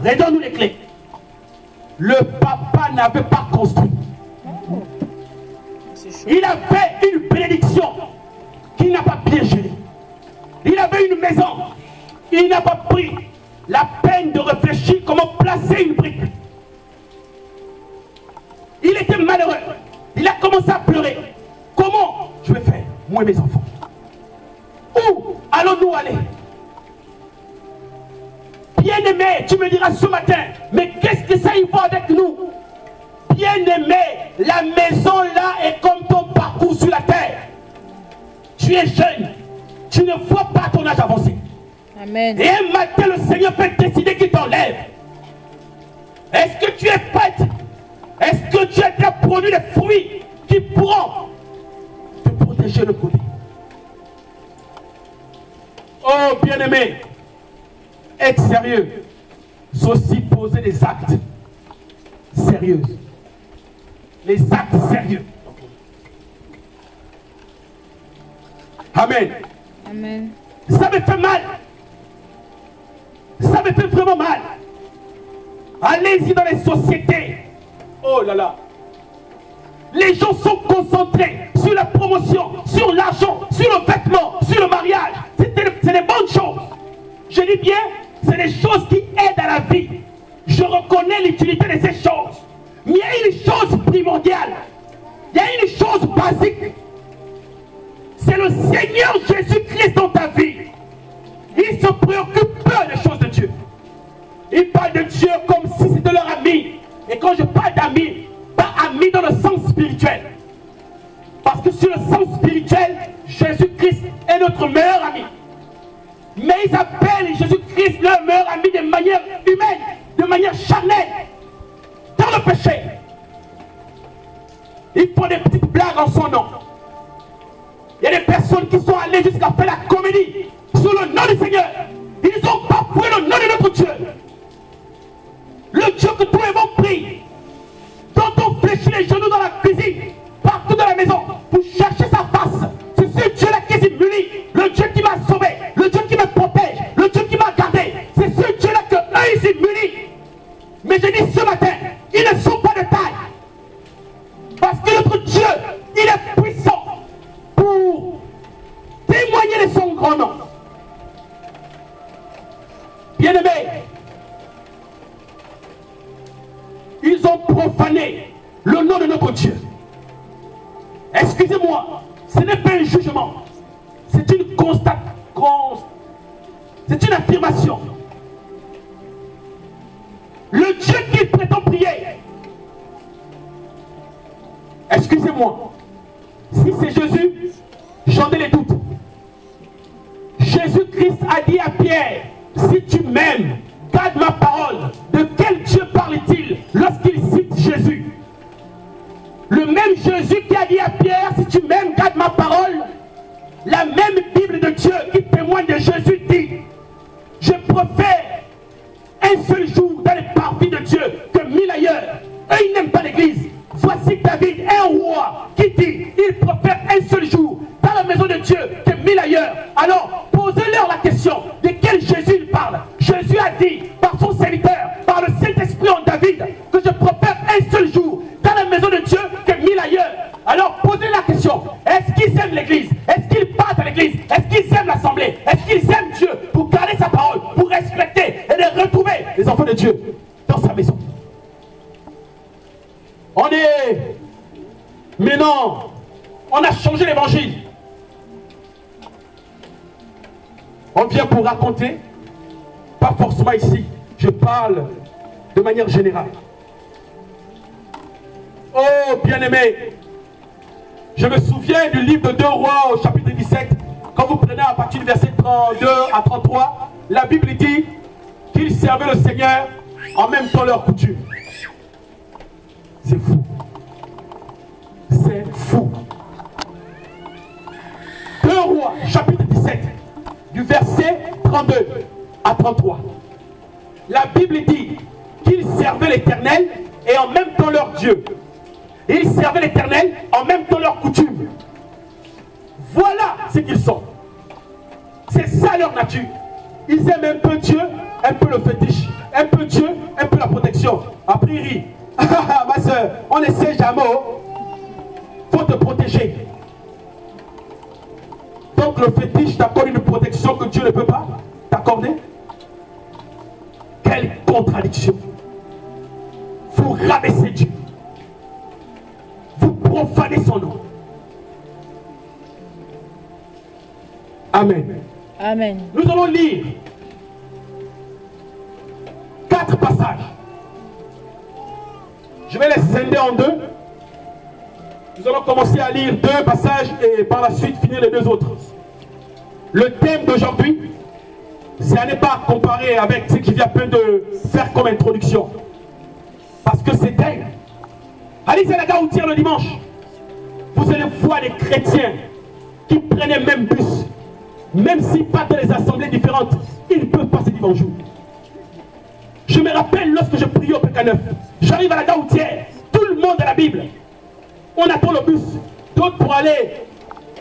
Redonne-nous les clés. Le papa n'avait pas construit. Il avait une bénédiction qu'il n'a pas bien gérée. Il avait une maison. Il n'a pas pris la peine de réfléchir comment placer une brique. Il était malheureux. Il a commencé à pleurer. Comment je vais faire, moi et mes enfants? Où allons-nous aller? Bien-aimé, tu me diras ce matin, mais qu'est-ce que ça y va avec nous? Bien-aimé, la maison là est comme ton parcours sur la terre. Tu es jeune, tu ne vois pas ton âge avancé. Amen. Et un matin, le Seigneur peut décider qu'il t'enlève. Est-ce que tu es prête? Est-ce que tu as déjà produit des fruits qui pourront te protéger de côté? Oh, bien-aimé, être sérieux, c'est aussi poser des actes sérieux. Les actes sérieux. Amen. Amen. Ça me fait mal. Ça me fait vraiment mal. Allez-y dans les sociétés. Oh là là. Les gens sont concentrés sur la promotion, sur l'argent, sur le vêtement, sur le mariage. C'est des bonnes choses. Je dis bien, c'est des choses qui aident à la vie. Je reconnais l'utilité de ces choses. Mais il y a une chose primordiale. Il y a une chose basique. C'est le Seigneur Jésus-Christ dans ta vie. Il se préoccupe peu des choses de Dieu. Il parle de Dieu comme si c'était leur ami. Et quand je parle d'amis, pas ami dans le sens spirituel. Parce que sur le sens spirituel, Jésus-Christ est notre meilleur ami. Mais ils appellent Jésus-Christ leur meilleur ami de manière humaine, de manière charnelle, dans le péché. Ils font des petites blagues en son nom. Il y a des personnes qui sont allées jusqu'à faire la comédie sous le nom du Seigneur. Ils ont bafoué le nom de notre Dieu. Le Dieu que tous les mots prient, dont on fléchit les genoux dans la cuisine, partout dans la maison, pour chercher sa face. C'est ce Dieu-là qui s'humilie, le Dieu qui m'a sauvé, le Dieu qui me protège, le Dieu qui m'a gardé. C'est ce Dieu-là que eux ils s'humilient. Mais je dis ce matin, ils ne sont pas de taille. Parce que notre Dieu, il est puissant pour témoigner de son grand nom. Bien-aimés, ils ont profané le nom de notre Dieu. Excusez-moi, ce n'est pas un jugement. C'est une constatation. C'est une affirmation. Le Dieu qu'il prétend prier. Excusez-moi. Si c'est Jésus, j'en ai les doutes. Jésus-Christ a dit à Pierre, si tu m'aimes, garde ma parole. De quel Dieu parle-t-il lorsqu'il cite Jésus? Le même Jésus qui a dit à Pierre, si tu m'aimes, garde ma parole. La même Bible de Dieu qui témoigne de Jésus dit, je préfère un seul jour dans les parvis de Dieu que 1000 ailleurs. Eux, ils n'aiment pas l'église. Voici David, un roi, qui dit, il préfère un seul jour dans la maison de Dieu que 1000 ailleurs. Alors, posez-leur la question, de quel Jésus il parle? Jésus a dit, par son serviteur, par le Saint-Esprit en David, que je préfère un seul jour dans la maison de Dieu que 1000 ailleurs. Alors, posez la question, est-ce qu'ils aiment l'église? Est-ce qu'ils partent à l'église? Est-ce qu'ils aiment l'assemblée? Est-ce qu'ils aiment Dieu pour garder sa parole, pour respecter et de retrouver les enfants de Dieu dans sa maison? On est... Maintenant, on a changé l'évangile. On vient pour raconter, pas forcément ici, je parle de manière générale. Oh, bien-aimé, je me souviens du livre de 2 Rois au chapitre 17, quand vous prenez à partir du verset 32 à 33, la Bible dit qu'ils servaient le Seigneur en même temps leur coutume. C'est fou. C'est fou. 2 Rois, chapitre 17, du verset 32 à 33. La Bible dit qu'ils servaient l'Éternel et en même temps leur Dieu. Ils servaient l'Éternel en même temps leur coutume. Voilà ce qu'ils sont. C'est ça leur nature. Ils aiment un peu Dieu, un peu le fétiche. Un peu Dieu, attention, a priori, ma soeur, on ne sait jamais, faut te protéger. Donc le fétiche t'accorde une protection que Dieu ne peut pas t'accorder. Quelle contradiction. Vous rabaissez Dieu. Vous profanez son nom. Amen. Amen. Nous allons lire 4 passages. Je vais les scinder en 2. Nous allons commencer à lire 2 passages et par la suite finir les 2 autres. Le thème d'aujourd'hui, c'est à ne pas comparer avec ce que je viens à peine de faire comme introduction. Parce que c'est dingue. Allez, c'est la gare routière le dimanche. Vous allez voir des chrétiens qui prenaient même bus. Même s'ils partent dans les assemblées différentes, ils ne peuvent pas se dire bonjour. Je me rappelle lorsque je priais au PK9, j'arrive à la gare routière, tout le monde a la Bible. On attend le bus, d'autres pour aller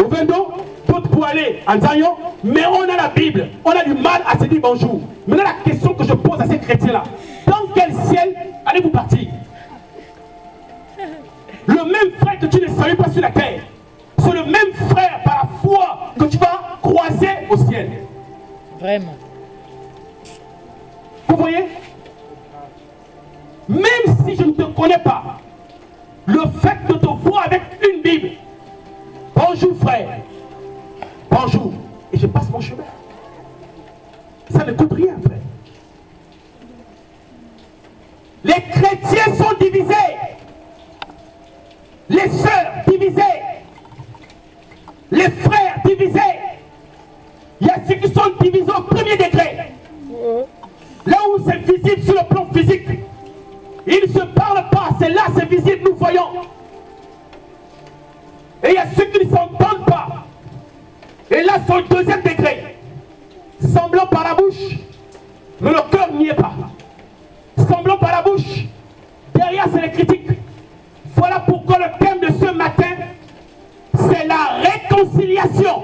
au Vendo, d'autres pour aller à Nzayon, mais on a la Bible, on a du mal à se dire bonjour. Maintenant la question que je pose à ces chrétiens-là, dans quel ciel allez-vous partir? Le même frère que tu ne salues pas sur la terre, c'est le même frère par la foi que tu vas croiser au ciel. Vraiment. Vous voyez? Même si je ne te connais pas, le fait de te voir avec une Bible, bonjour frère, bonjour, et je passe mon chemin. Ça ne coûte rien, frère. Les chrétiens sont divisés, les sœurs divisées, les frères divisés. Il y a ceux qui sont divisés au premier degré. Là où c'est visible sur le plan physique, ils ne se parlent pas, c'est là, c'est visible, nous voyons. Et il y a ceux qui ne s'entendent pas. Et là, c'est au deuxième degré. Semblant par la bouche, mais le cœur n'y est pas. Semblant par la bouche, derrière c'est les critiques. Voilà pourquoi le thème de ce matin, c'est la réconciliation.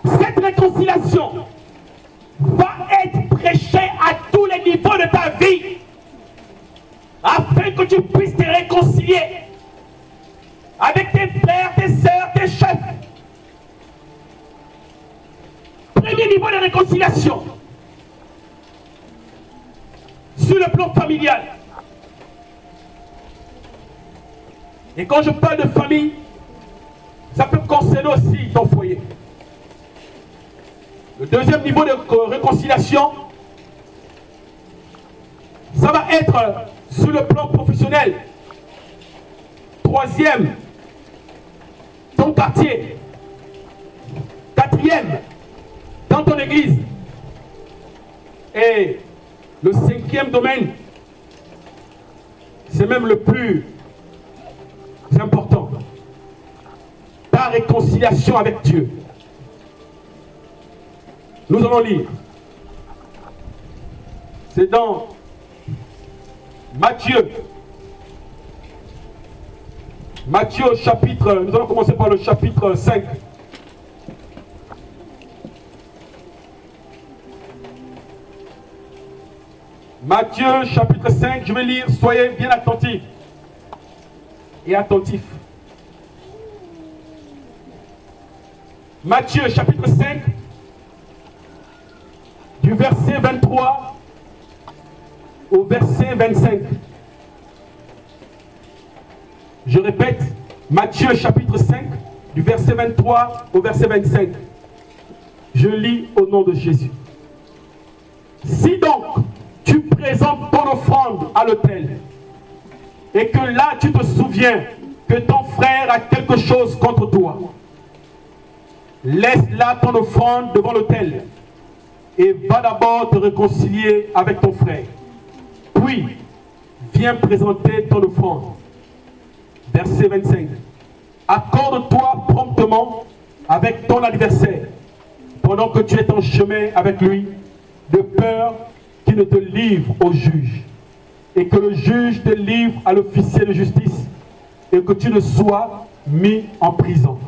Cette réconciliation va être prêchée à tous les niveaux de ta vie, afin que tu puisses te réconcilier avec tes frères, tes sœurs, tes chefs. Premier niveau de réconciliation, sur le plan familial. Et quand je parle de famille, ça peut concerner aussi ton foyer. Le deuxième niveau de réconciliation, ça va être sur le plan professionnel. Troisième, ton quartier. Quatrième, dans ton église. Et le cinquième domaine, c'est même le plus important. Ta réconciliation avec Dieu. Nous allons lire. C'est dans Matthieu. Matthieu chapitre, nous allons commencer par le chapitre 5. Matthieu chapitre 5, je vais lire, soyez bien attentifs et attentifs. Matthieu chapitre 5, du verset 23 au verset 25. Je répète, Matthieu chapitre 5, du verset 23 au verset 25. Je lis au nom de Jésus. Si donc tu présentes ton offrande à l'autel, et que là tu te souviens que ton frère a quelque chose contre toi, laisse là ton offrande devant l'autel, et va d'abord te réconcilier avec ton frère. Puis, viens présenter ton offrande. Verset 25. Accorde-toi promptement avec ton adversaire, pendant que tu es en chemin avec lui, de peur qu'il ne te livre au juge, et que le juge te livre à l'officier de justice, et que tu ne sois mis en prison.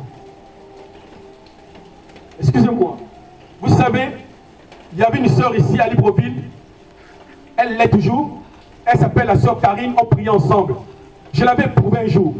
Excusez-moi. Vous savez, il y avait une sœur ici à Libreville. Elle l'est toujours. Elle s'appelle la sœur Karine, on priait ensemble. Je l'avais éprouvé un jour.